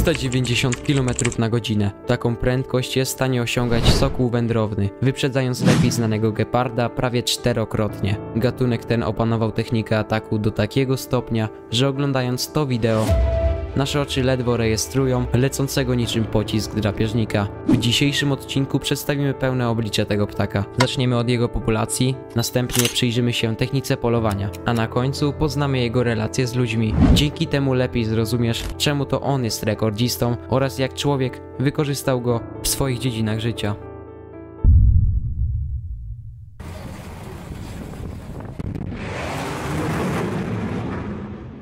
390 km na godzinę. Taką prędkość jest w stanie osiągać sokół wędrowny, wyprzedzając lepiej znanego geparda prawie 4-krotnie. Gatunek ten opanował technikę ataku do takiego stopnia, że oglądając to wideo, nasze oczy ledwo rejestrują lecącego niczym pocisk drapieżnika. W dzisiejszym odcinku przedstawimy pełne oblicze tego ptaka. Zaczniemy od jego populacji, następnie przyjrzymy się technice polowania, a na końcu poznamy jego relacje z ludźmi. Dzięki temu lepiej zrozumiesz, czemu to on jest rekordzistą oraz jak człowiek wykorzystał go w swoich dziedzinach życia.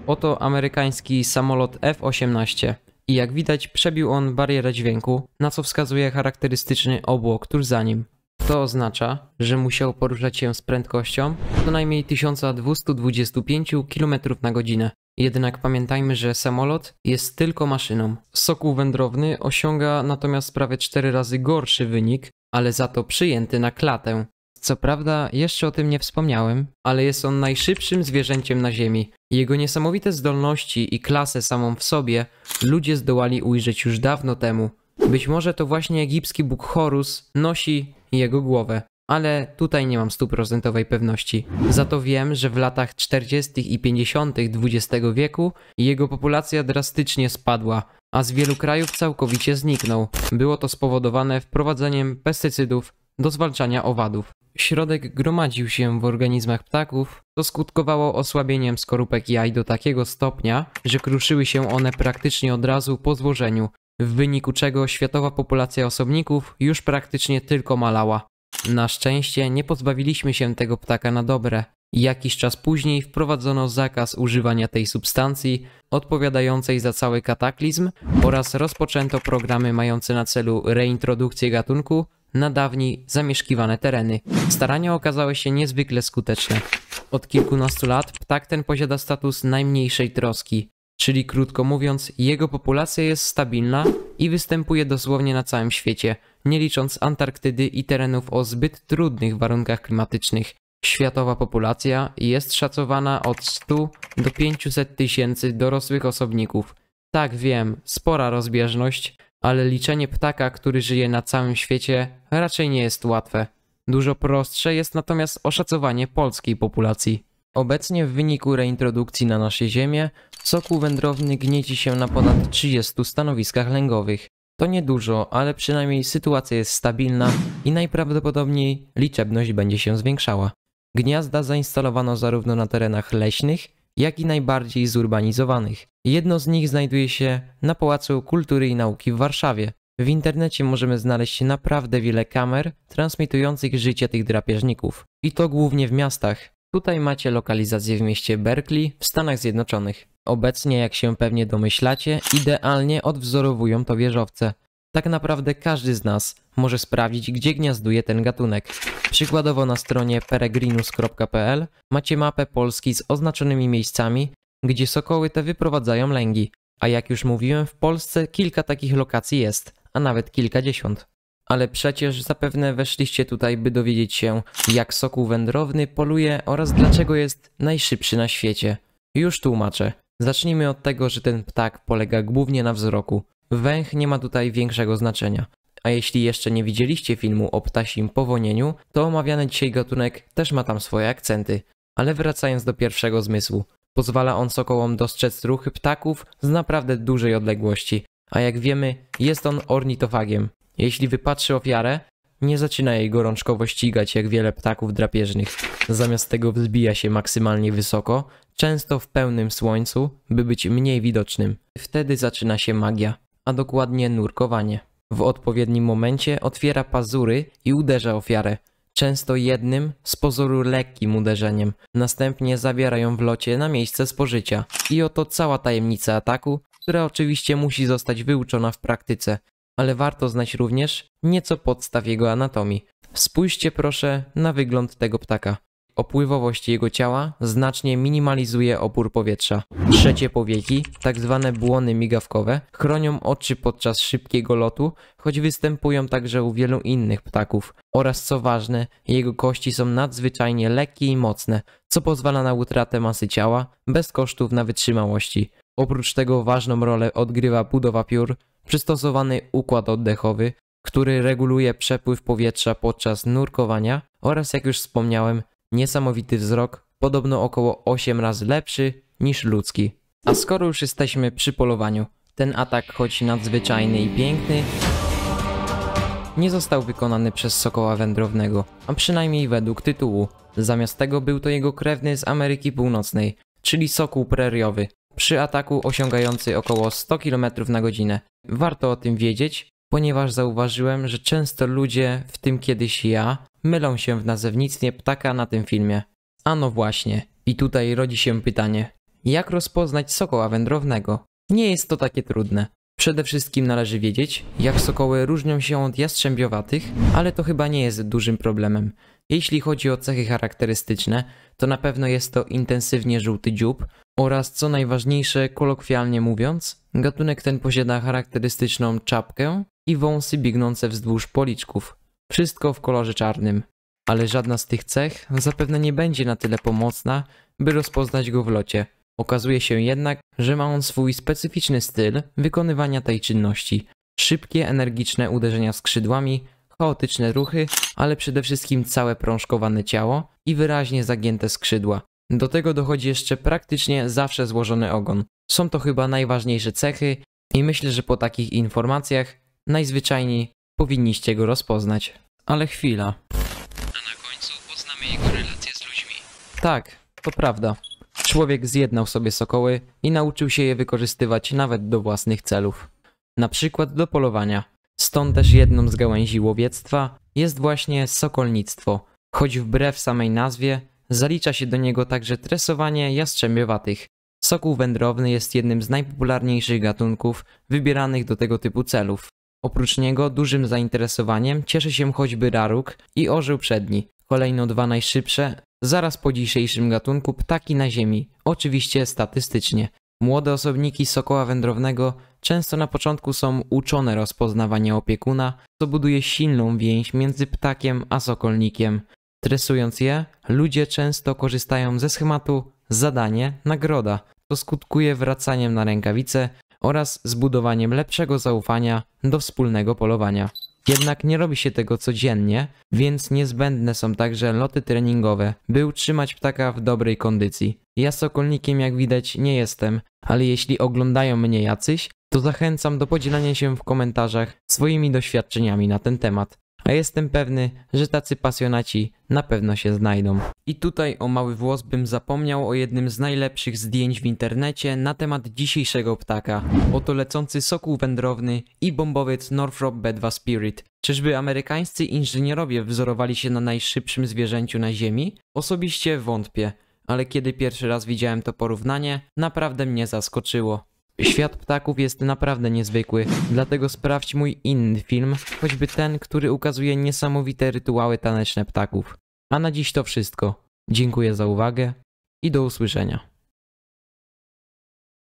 Oto amerykański samolot F-18 i jak widać przebił on barierę dźwięku, na co wskazuje charakterystyczny obłok tuż za nim. To oznacza, że musiał poruszać się z prędkością co najmniej 1225 km na godzinę. Jednak pamiętajmy, że samolot jest tylko maszyną. Sokół wędrowny osiąga natomiast prawie 4 razy gorszy wynik, ale za to przyjęty na klatę. Co prawda, jeszcze o tym nie wspomniałem, ale jest on najszybszym zwierzęciem na Ziemi. Jego niesamowite zdolności i klasę samą w sobie ludzie zdołali ujrzeć już dawno temu. Być może to właśnie egipski bóg Horus nosi jego głowę, ale tutaj nie mam 100% pewności. Za to wiem, że w latach 40. i 50. XX wieku jego populacja drastycznie spadła, a z wielu krajów całkowicie zniknął. Było to spowodowane wprowadzeniem pestycydów do zwalczania owadów. Środek gromadził się w organizmach ptaków, co skutkowało osłabieniem skorupek jaj do takiego stopnia, że kruszyły się one praktycznie od razu po złożeniu, w wyniku czego światowa populacja osobników już praktycznie tylko malała. Na szczęście nie pozbawiliśmy się tego ptaka na dobre. Jakiś czas później wprowadzono zakaz używania tej substancji odpowiadającej za cały kataklizm oraz rozpoczęto programy mające na celu reintrodukcję gatunku na dawniej zamieszkiwane tereny. Starania okazały się niezwykle skuteczne. Od kilkunastu lat ptak ten posiada status najmniejszej troski, czyli krótko mówiąc, jego populacja jest stabilna i występuje dosłownie na całym świecie, nie licząc Antarktydy i terenów o zbyt trudnych warunkach klimatycznych. Światowa populacja jest szacowana od 100 do 500 tysięcy dorosłych osobników. Tak, wiem, spora rozbieżność, ale liczenie ptaka, który żyje na całym świecie, raczej nie jest łatwe. Dużo prostsze jest natomiast oszacowanie polskiej populacji. Obecnie w wyniku reintrodukcji na naszej ziemię sokół wędrowny gnieci się na ponad 30 stanowiskach lęgowych. To niedużo, ale przynajmniej sytuacja jest stabilna i najprawdopodobniej liczebność będzie się zwiększała. Gniazda zainstalowano zarówno na terenach leśnych, jak i najbardziej zurbanizowanych. Jedno z nich znajduje się na Pałacu Kultury i Nauki w Warszawie. W internecie możemy znaleźć naprawdę wiele kamer transmitujących życie tych drapieżników. I to głównie w miastach. Tutaj macie lokalizację w mieście Berkeley w Stanach Zjednoczonych. Obecnie, jak się pewnie domyślacie, idealnie odwzorowują to wieżowce. Tak naprawdę każdy z nas może sprawdzić, gdzie gniazduje ten gatunek. Przykładowo na stronie peregrinus.pl macie mapę Polski z oznaczonymi miejscami, gdzie sokoły te wyprowadzają lęgi. A jak już mówiłem, w Polsce kilka takich lokacji jest, a nawet kilkadziesiąt. Ale przecież zapewne weszliście tutaj, by dowiedzieć się, jak sokół wędrowny poluje oraz dlaczego jest najszybszy na świecie. Już tłumaczę. Zacznijmy od tego, że ten ptak polega głównie na wzroku. Węch nie ma tutaj większego znaczenia. A jeśli jeszcze nie widzieliście filmu o ptasim powonieniu, to omawiany dzisiaj gatunek też ma tam swoje akcenty. Ale wracając do pierwszego zmysłu. Pozwala on sokołom dostrzec ruchy ptaków z naprawdę dużej odległości. A jak wiemy, jest on ornitofagiem. Jeśli wypatrzy ofiarę, nie zaczyna jej gorączkowo ścigać jak wiele ptaków drapieżnych. Zamiast tego wzbija się maksymalnie wysoko, często w pełnym słońcu, by być mniej widocznym. Wtedy zaczyna się magia, a dokładnie nurkowanie. W odpowiednim momencie otwiera pazury i uderza ofiarę. Często jednym, z pozoru lekkim uderzeniem. Następnie zabiera ją w locie na miejsce spożycia. I oto cała tajemnica ataku, która oczywiście musi zostać wyuczona w praktyce. Ale warto znać również nieco podstaw jego anatomii. Spójrzcie proszę na wygląd tego ptaka. Opływowość jego ciała znacznie minimalizuje opór powietrza. Trzecie powieki, tak zwane błony migawkowe, chronią oczy podczas szybkiego lotu, choć występują także u wielu innych ptaków. Oraz co ważne, jego kości są nadzwyczajnie lekkie i mocne, co pozwala na utratę masy ciała bez kosztów na wytrzymałości. Oprócz tego ważną rolę odgrywa budowa piór, przystosowany układ oddechowy, który reguluje przepływ powietrza podczas nurkowania oraz, jak już wspomniałem, niesamowity wzrok, podobno około 8 razy lepszy niż ludzki. A skoro już jesteśmy przy polowaniu, ten atak, choć nadzwyczajny i piękny, nie został wykonany przez sokoła wędrownego, a przynajmniej według tytułu. Zamiast tego był to jego krewny z Ameryki Północnej, czyli sokół preriowy, przy ataku osiągający około 100 km na godzinę. Warto o tym wiedzieć, ponieważ zauważyłem, że często ludzie, w tym kiedyś ja, mylą się w nazewnictwie ptaka na tym filmie. A no właśnie, i tutaj rodzi się pytanie, jak rozpoznać sokoła wędrownego? Nie jest to takie trudne. Przede wszystkim należy wiedzieć, jak sokoły różnią się od jastrzębiowatych, ale to chyba nie jest dużym problemem. Jeśli chodzi o cechy charakterystyczne, to na pewno jest to intensywnie żółty dziób oraz, co najważniejsze, kolokwialnie mówiąc, gatunek ten posiada charakterystyczną czapkę i wąsy biegnące wzdłuż policzków. Wszystko w kolorze czarnym. Ale żadna z tych cech zapewne nie będzie na tyle pomocna, by rozpoznać go w locie. Okazuje się jednak, że ma on swój specyficzny styl wykonywania tej czynności. Szybkie, energiczne uderzenia skrzydłami, chaotyczne ruchy, ale przede wszystkim całe prążkowane ciało i wyraźnie zagięte skrzydła. Do tego dochodzi jeszcze praktycznie zawsze złożony ogon. Są to chyba najważniejsze cechy i myślę, że po takich informacjach najzwyczajniej powinniście go rozpoznać. Ale chwila. A na końcu poznamy jego relacje z ludźmi. Tak, to prawda. Człowiek zjednał sobie sokoły i nauczył się je wykorzystywać nawet do własnych celów. Na przykład do polowania. Stąd też jedną z gałęzi łowiectwa jest właśnie sokolnictwo. Choć wbrew samej nazwie zalicza się do niego także tresowanie jastrzębiowatych. Sokół wędrowny jest jednym z najpopularniejszych gatunków wybieranych do tego typu celów. Oprócz niego dużym zainteresowaniem cieszy się choćby raruk i orzeł przedni. Kolejno dwa najszybsze, zaraz po dzisiejszym gatunku ptaki na ziemi, oczywiście statystycznie. Młode osobniki sokoła wędrownego często na początku są uczone rozpoznawania opiekuna, co buduje silną więź między ptakiem a sokolnikiem. Tresując je, ludzie często korzystają ze schematu zadanie, nagroda. To skutkuje wracaniem na rękawice oraz zbudowaniem lepszego zaufania do wspólnego polowania. Jednak nie robi się tego codziennie, więc niezbędne są także loty treningowe, by utrzymać ptaka w dobrej kondycji. Ja sokolnikiem, jak widać, nie jestem, ale jeśli oglądają mnie jacyś, to zachęcam do podzielenia się w komentarzach swoimi doświadczeniami na ten temat. A jestem pewny, że tacy pasjonaci na pewno się znajdą. I tutaj o mały włos bym zapomniał o jednym z najlepszych zdjęć w internecie na temat dzisiejszego ptaka. Oto lecący sokół wędrowny i bombowiec Northrop B-2 Spirit. Czyżby amerykańscy inżynierowie wzorowali się na najszybszym zwierzęciu na Ziemi? Osobiście wątpię, ale kiedy pierwszy raz widziałem to porównanie, naprawdę mnie zaskoczyło. Świat ptaków jest naprawdę niezwykły, dlatego sprawdź mój inny film, choćby ten, który ukazuje niesamowite rytuały taneczne ptaków. A na dziś to wszystko. Dziękuję za uwagę i do usłyszenia.